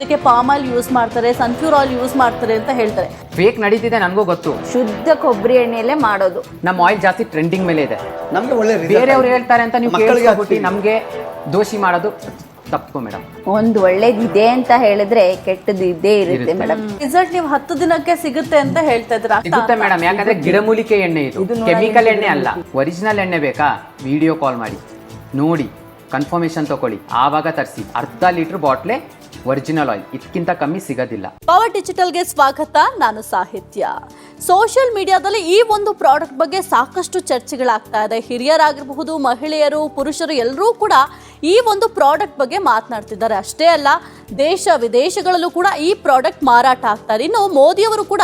ಇದಕ್ಕೆ palm oil use ಮಾಡ್ತಾರೆ, Sunpure oil use ಮಾಡ್ತಾರೆ ಅಂತ ಹೇಳ್ತಾರೆ. ಫೇಕ್ ನಡೀತಿದೆ, ನನಗೂ ಗೊತ್ತು. ಶುದ್ಧ ಕೊಬ್ಬರಿ ಎಣ್ಣೆಯಲ್ಲೇ ಮಾಡೋದು. ನಮ್ಮ ಆಯಿಲ್ ಜಾಸ್ತಿ ಟ್ರೆಂಡಿಂಗ್ ಮೇಲೆ ಇದೆ. ನಮ್ಗೆ ಒಳ್ಳೆ ಬೇರೆಯವ್ರು ಹೇಳ್ತಾರೆ ಅಂತ ನೀವು ಕೇಳಿಸ್ಬಿಟ್ಟು ನಮಗೆ ದೋಷಿ ಮಾಡೋದು ತಪ್ಪು ಮೇಡಮ್. ಒಂದು ಒಳ್ಳೇದಿದೆ ಅಂತ ಹೇಳಿದ್ರೆ ಕೆಟ್ಟದ್ದು ಇದ್ದೇ ಇರುತ್ತೆ ಮೇಡಮ್. ರಿಸಲ್ಟ್ ನೀವು 10 ದಿನಕ್ಕೆ ಸಿಗುತ್ತೆ ಅಂತ ಹೇಳ್ತಾ ಇದ್ರ. ಸಿಗುತ್ತೆ ಮೇಡಮ್, ಯಾಕಂದ್ರೆ ಗಿಡಮೂಲಿಕೆ ಎಣ್ಣೆ ಇದು, ಕೆಮಿಕಲ್ ಎಣ್ಣೆ ಅಲ್ಲ. ಒರಿಜಿನಲ್ ಎಣ್ಣೆ ಬೇಕಾ, ವಿಡಿಯೋ ಕಾಲ್ ಮಾಡಿ ನೋಡಿ, ಕನ್ಫರ್ಮೇಶನ್ ತಗೊಳ್ಳಿ, ಆವಾಗ ತರಿಸಿ. ಅರ್ಧ ಲೀಟರ್ ಬಾಟ್ಲೆ ಒರಿಜಿನಲ್ ಆಯಿಲ್, ಇದಕ್ಕಿಂತ ಕಮ್ಮಿ ಸಿಗೋದಿಲ್ಲ. ಪವರ್ ಡಿಜಿಟಲ್ಗೆ ಸ್ವಾಗತ. ನಾನು ಸಾಹಿತ್ಯ. ಸೋಷಿಯಲ್ ಮೀಡಿಯಾದಲ್ಲಿ ಈ ಒಂದು ಪ್ರಾಡಕ್ಟ್ ಬಗ್ಗೆ ಸಾಕಷ್ಟು ಚರ್ಚೆಗಳಾಗ್ತಾ ಇದೆ. ಹಿರಿಯರಾಗಿರಬಹುದು, ಮಹಿಳೆಯರು, ಪುರುಷರು ಎಲ್ಲರೂ ಕೂಡ ಈ ಒಂದು ಪ್ರಾಡಕ್ಟ್ ಬಗ್ಗೆ ಮಾತನಾಡ್ತಿದ್ದಾರೆ. ಅಷ್ಟೇ ಅಲ್ಲ, ದೇಶ ವಿದೇಶಗಳಲ್ಲೂ ಕೂಡ ಈ ಪ್ರಾಡಕ್ಟ್ ಮಾರಾಟ ಆಗ್ತಾರೆ. ಇನ್ನು ಮೋದಿಯವರು ಕೂಡ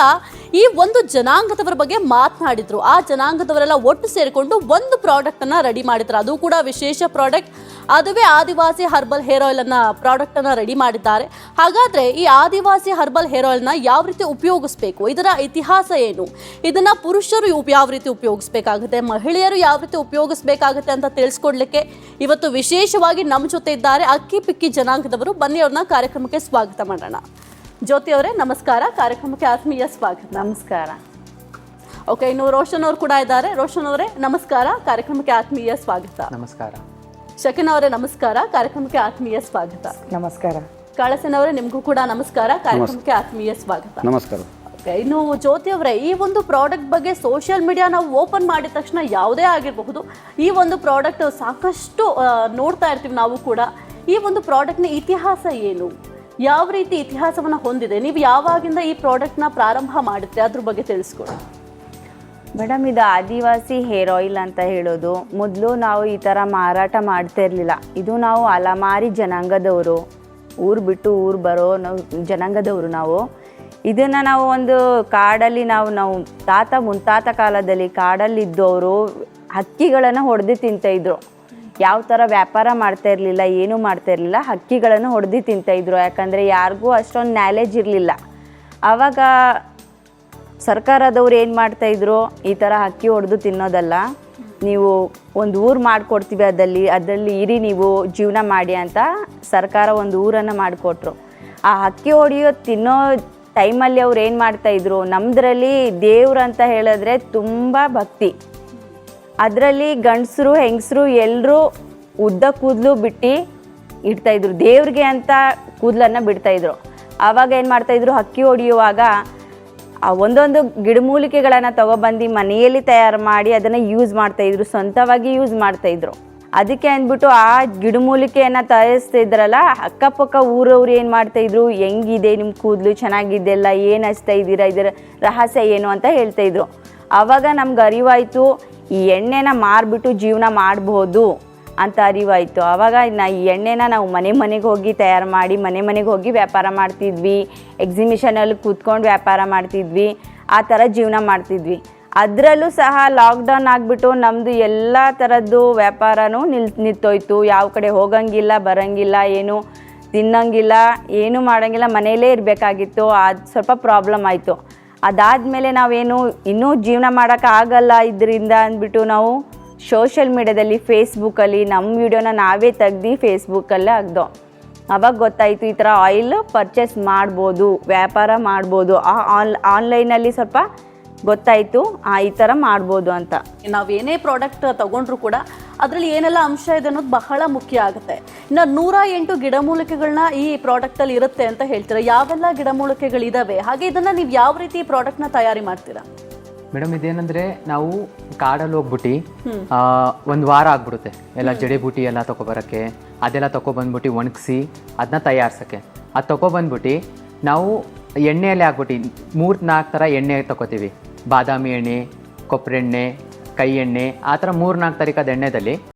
ಈ ಒಂದು ಜನಾಂಗದವರ ಬಗ್ಗೆ ಮಾತನಾಡಿದ್ರು. ಆ ಜನಾಂಗದವರೆಲ್ಲ ಒಟ್ಟು ಸೇರಿಕೊಂಡು ಒಂದು ಪ್ರಾಡಕ್ಟ್ ಅನ್ನ ರೆಡಿ ಮಾಡಿದ್ರು. ಅದು ಕೂಡ ವಿಶೇಷ ಪ್ರಾಡಕ್ಟ್. ಅದುವೇ ಆದಿವಾಸಿ ಹರ್ಬಲ್ ಹೇರ್ ಆಯಿಲ್ ಅನ್ನ ಪ್ರಾಡಕ್ಟ್ ಅನ್ನ ರೆಡಿ ಮಾಡಿದ್ದಾರೆ. ಹಾಗಾದ್ರೆ ಈ ಆದಿವಾಸಿ ಹರ್ಬಲ್ ಹೇರ್ ಆಯಿಲ್ ನ ಯಾವ ರೀತಿ ಉಪಯೋಗಿಸಬೇಕು, ಇದರ ಇತಿಹಾಸ ಏನು, ಇದನ್ನ ಪುರುಷರು ಯಾವ ರೀತಿ ಉಪಯೋಗಿಸಬೇಕಾಗುತ್ತೆ, ಮಹಿಳೆಯರು ಯಾವ ರೀತಿ ಉಪಯೋಗಿಸಬೇಕಾಗುತ್ತೆ ಅಂತ ತಿಳಿಸ್ಕೊಡ್ಲಿಕ್ಕೆ ಇವತ್ತು ವಿಶೇಷವಾಗಿ ನಮ್ಮ ಜೊತೆ ಇದ್ದಾರೆ ಅಕ್ಕಿ ಪಿಕ್ಕಿ ಜನಾಂಗದವರು. ಬನ್ನಿ ಅವ್ರನ್ನ ಕಾರ್ಯಕ್ರಮಕ್ಕೆ ಸ್ವಾಗತ ಮಾಡೋಣ. ಜ್ಯೋತಿ ಅವರೇ ನಮಸ್ಕಾರ, ಕಾರ್ಯಕ್ರಮಕ್ಕೆ ಆತ್ಮೀಯ ಸ್ವಾಗತ. ನಮಸ್ಕಾರ. ಓಕೆ, ಇನ್ನು ರೋಷನ್ ಅವರು ಕೂಡ ಇದ್ದಾರೆ. ರೋಷನ್ ಅವರೇ ನಮಸ್ಕಾರ, ಕಾರ್ಯಕ್ರಮಕ್ಕೆ ಆತ್ಮೀಯ ಸ್ವಾಗತ. ನಮಸ್ಕಾರ. ಶಕಿನ್ ಅವರೇ ನಮಸ್ಕಾರ, ಕಾರ್ಯಕ್ರಮಕ್ಕೆ ಆತ್ಮೀಯ ಸ್ವಾಗತ. ನಮಸ್ಕಾರ. ಕಾಳಸೇನ ಅವರೇ ನಿಮಗೂ ಕೂಡ ನಮಸ್ಕಾರ, ಕಾರ್ಯಕ್ರಮಕ್ಕೆ ಆತ್ಮೀಯ ಸ್ವಾಗತ. ನಮಸ್ಕಾರ. ಇನ್ನು ಜ್ಯೋತಿ ಅವರೇ, ಈ ಒಂದು ಪ್ರಾಡಕ್ಟ್ ಬಗ್ಗೆ ಸೋಷಿಯಲ್ ಮೀಡಿಯಾ ನಾವು ಓಪನ್ ಮಾಡಿದ ತಕ್ಷಣ ಯಾವುದೇ ಆಗಿರಬಹುದು, ಈ ಒಂದು ಪ್ರಾಡಕ್ಟ್ ಸಾಕಷ್ಟು ನೋಡ್ತಾ ಇರ್ತೀವಿ ನಾವು ಕೂಡ. ಈ ಒಂದು ಪ್ರಾಡಕ್ಟ್ನ ಇತಿಹಾಸ ಏನು, ಯಾವ ರೀತಿ ಇತಿಹಾಸವನ್ನು ಹೊಂದಿದೆ, ನೀವು ಯಾವಾಗಿಂದ ಈ ಪ್ರಾಡಕ್ಟ್ನ ಪ್ರಾರಂಭ ಮಾಡಿದ್ರಿ, ಅದ್ರ ಬಗ್ಗೆ ತಿಳಿಸ್ಕೊಡಿ. ಮೇಡಮ್, ಇದು ಆದಿವಾಸಿ ಹೇರ್ ಆಯಿಲ್ ಅಂತ ಹೇಳೋದು ಮೊದಲು ನಾವು ಈ ಥರ ಮಾರಾಟ ಮಾಡ್ತಾ ಇರಲಿಲ್ಲ. ಇದು ನಾವು ಅಲಮಾರಿ ಜನಾಂಗದವರು, ಊರು ಬಿಟ್ಟು ಊರು ಬರೋ ಜನಾಂಗದವರು ನಾವು. ಇದನ್ನು ನಾವು ಒಂದು ಕಾಡಲ್ಲಿ ನಾವು ತಾತ ಮುತ್ತಾತ ಕಾಲದಲ್ಲಿ ಕಾಡಲ್ಲಿದ್ದವರು ಹಕ್ಕಿಗಳನ್ನು ಹೊಡೆದು ತಿಂತಾಯಿದ್ರು. ಯಾವ ಥರ ವ್ಯಾಪಾರ ಮಾಡ್ತಾ ಇರಲಿಲ್ಲ, ಏನೂ ಮಾಡ್ತಾ ಇರಲಿಲ್ಲ, ಹಕ್ಕಿಗಳನ್ನು ಹೊಡೆದು ತಿಂತಾಯಿದ್ರು. ಯಾಕಂದರೆ ಯಾರಿಗೂ ಅಷ್ಟೊಂದು ನಾಲೆಜ್ ಇರಲಿಲ್ಲ. ಆವಾಗ ಸರ್ಕಾರದವ್ರು ಏನು ಮಾಡ್ತಾಯಿದ್ರು, ಈ ಥರ ಹಕ್ಕಿ ಹೊಡೆದು ತಿನ್ನೋದಲ್ಲ, ನೀವು ಒಂದು ಊರು ಮಾಡಿಕೊಡ್ತೀವಿ, ಅದರಲ್ಲಿ ಇರಿ, ನೀವು ಜೀವನ ಮಾಡಿ ಅಂತ ಸರ್ಕಾರ ಒಂದು ಊರನ್ನು ಮಾಡಿಕೊಟ್ರು. ಆ ಹಕ್ಕಿ ಹೊಡೆಯೋ ತಿನ್ನೋ ಟೈಮಲ್ಲಿ ಅವ್ರು ಏನು ಮಾಡ್ತಾಯಿದ್ರು, ನಮ್ಮದ್ರಲ್ಲಿ ದೇವ್ರು ಅಂತ ಹೇಳಿದ್ರೆ ತುಂಬ ಭಕ್ತಿ. ಅದರಲ್ಲಿ ಗಂಡಸರು ಹೆಂಗಸರು ಎಲ್ಲರೂ ಉದ್ದ ಕೂದಲು ಬಿಟ್ಟು ಇಡ್ತಾಯಿದ್ರು, ದೇವ್ರಿಗೆ ಅಂತ ಕೂದಲನ್ನು ಬಿಡ್ತಾಯಿದ್ರು. ಆವಾಗ ಏನು ಮಾಡ್ತಾಯಿದ್ರು, ಹಕ್ಕಿ ಹೊಡೆಯುವಾಗ ಒಂದೊಂದು ಗಿಡಮೂಲಿಕೆಗಳನ್ನು ತೊಗೊಬಂದು ಮನೆಯಲ್ಲಿ ತಯಾರು ಮಾಡಿ ಅದನ್ನು ಯೂಸ್ ಮಾಡ್ತಾಯಿದ್ರು, ಸ್ವಂತವಾಗಿ ಯೂಸ್ ಮಾಡ್ತಾಯಿದ್ರು. ಅದಕ್ಕೆ ಅಂದ್ಬಿಟ್ಟು ಆ ಗಿಡಮೂಲಿಕೆಯನ್ನು ತಯಾರಿಸ್ತಿದ್ರಲ್ಲ, ಅಕ್ಕಪಕ್ಕ ಊರವ್ರು ಏನು ಮಾಡ್ತಾಯಿದ್ರು, ಹೆಂಗಿದೆ ನಿಮ್ಮ ಕೂದಲು, ಚೆನ್ನಾಗಿದೆಯಲ್ಲ, ಏನು ಹಚ್ತಾ ಇದ್ದೀರಾ, ಇದರ ರಹಸ್ಯ ಏನು ಅಂತ ಹೇಳ್ತಾಯಿದ್ರು. ಆವಾಗ ನಮ್ಗೆ ಅರಿವಾಯಿತು, ಈ ಎಣ್ಣೆನ ಮಾರಿಬಿಟ್ಟು ಜೀವನ ಮಾಡ್ಬೋದು ಅಂತ ಅರಿವಾಯಿತು. ಆವಾಗ ಈ ಎಣ್ಣೆನ ನಾವು ಮನೆಗೆ ಹೋಗಿ ತಯಾರು ಮಾಡಿ ಮನೆಗೆ ಹೋಗಿ ವ್ಯಾಪಾರ ಮಾಡ್ತಿದ್ವಿ. ಎಕ್ಸಿಬಿಷನಲ್ಲಿ ಕೂತ್ಕೊಂಡು ವ್ಯಾಪಾರ ಮಾಡ್ತಿದ್ವಿ, ಆ ಥರ ಜೀವನ ಮಾಡ್ತಿದ್ವಿ. ಅದರಲ್ಲೂ ಸಹ ಲಾಕ್ಡೌನ್ ಆಗಿಬಿಟ್ಟು ನಮ್ಮದು ಎಲ್ಲ ಥರದ್ದು ವ್ಯಾಪಾರನೂ ನಿಂತೋಯ್ತು. ಯಾವ ಕಡೆ ಹೋಗಂಗಿಲ್ಲ, ಬರೋಂಗಿಲ್ಲ, ಏನು ತಿನ್ನೋಂಗಿಲ್ಲ, ಏನೂ ಮಾಡೋಂಗಿಲ್ಲ, ಮನೆಯಲ್ಲೇ ಇರಬೇಕಾಗಿತ್ತು. ಅದು ಸ್ವಲ್ಪ ಪ್ರಾಬ್ಲಮ್ ಆಯಿತು. ಅದಾದಮೇಲೆ ನಾವೇನು ಇನ್ನೂ ಜೀವನ ಮಾಡೋಕ್ಕಾಗಲ್ಲ ಇದರಿಂದ ಅಂದ್ಬಿಟ್ಟು ನಾವು ಸೋಷಿಯಲ್ ಮೀಡ್ಯಾದಲ್ಲಿ ಫೇಸ್ಬುಕ್ಕಲ್ಲಿ ನಮ್ಮ ವಿಡಿಯೋನ ನಾವೇ ತೆಗ್ದು ಫೇಸ್ಬುಕ್ಕಲ್ಲೇ ಹಾಕ್ದೋ. ಆವಾಗ ಗೊತ್ತಾಯಿತು, ಈ ಥರ ಆಯಿಲ್ ಪರ್ಚೇಸ್ ಮಾಡ್ಬೋದು, ವ್ಯಾಪಾರ ಮಾಡ್ಬೋದು. ಆನ್ಲೈನಲ್ಲಿ ಸ್ವಲ್ಪ ಗೊತ್ತಾಯಿತು, ಈ ಥರ ಮಾಡ್ಬೋದು ಅಂತ. ನಾವೇನೇ ಪ್ರಾಡಕ್ಟ್ ತಗೊಂಡ್ರು ಕೂಡ ಅದರಲ್ಲಿ ಏನೆಲ್ಲ ಅಂಶ ಇದೆ ಅನ್ನೋದು ಬಹಳ ಮುಖ್ಯ ಆಗುತ್ತೆ. ಇನ್ನು 108 ಗಿಡಮೂಲಿಕೆಗಳನ್ನ ಈ ಪ್ರಾಡಕ್ಟಲ್ಲಿ ಇರುತ್ತೆ ಅಂತ ಹೇಳ್ತೀರಾ. ಯಾವೆಲ್ಲ ಗಿಡಮೂಲಿಕೆಗಳಿದಾವೆ, ಹಾಗೆ ಇದನ್ನು ನೀವು ಯಾವ ರೀತಿ ಈ ಪ್ರಾಡಕ್ಟ್ನ ತಯಾರಿ ಮಾಡ್ತೀರಾ? ಮೇಡಮ್, ಇದೇನಂದ್ರೆ ನಾವು ಕಾಡಲ್ಲಿ ಹೋಗ್ಬಿಟ್ಟು 1 ವಾರ ಆಗ್ಬಿಡುತ್ತೆ ಎಲ್ಲ ಜಡಿ ಬೂಟಿ ಎಲ್ಲ ತೊಗೊಬರೋಕ್ಕೆ. ಅದೆಲ್ಲ ತೊಗೊಬಂದ್ಬಿಟ್ಟು ಒಣಗಿಸಿ ಅದನ್ನ ತಯಾರಿಸೋಕ್ಕೆ. ಅದು ತೊಗೊಬಂದ್ಬಿಟ್ಟು ನಾವು ಎಣ್ಣೆಯಲ್ಲೇ ಹಾಕ್ಬಿಟ್ಟು 3-4 ಥರ ಎಣ್ಣೆ ತೊಗೋತೀವಿ. ಬಾದಾಮಿ ಎಣ್ಣೆ, ಕೊಬ್ಬರಿ ಎಣ್ಣೆ, ಕೈ ಎಣ್ಣೆ, ಆ ಥರ 3-4 ತರೀಕದ ಎಣ್ಣೆದಲ್ಲಿ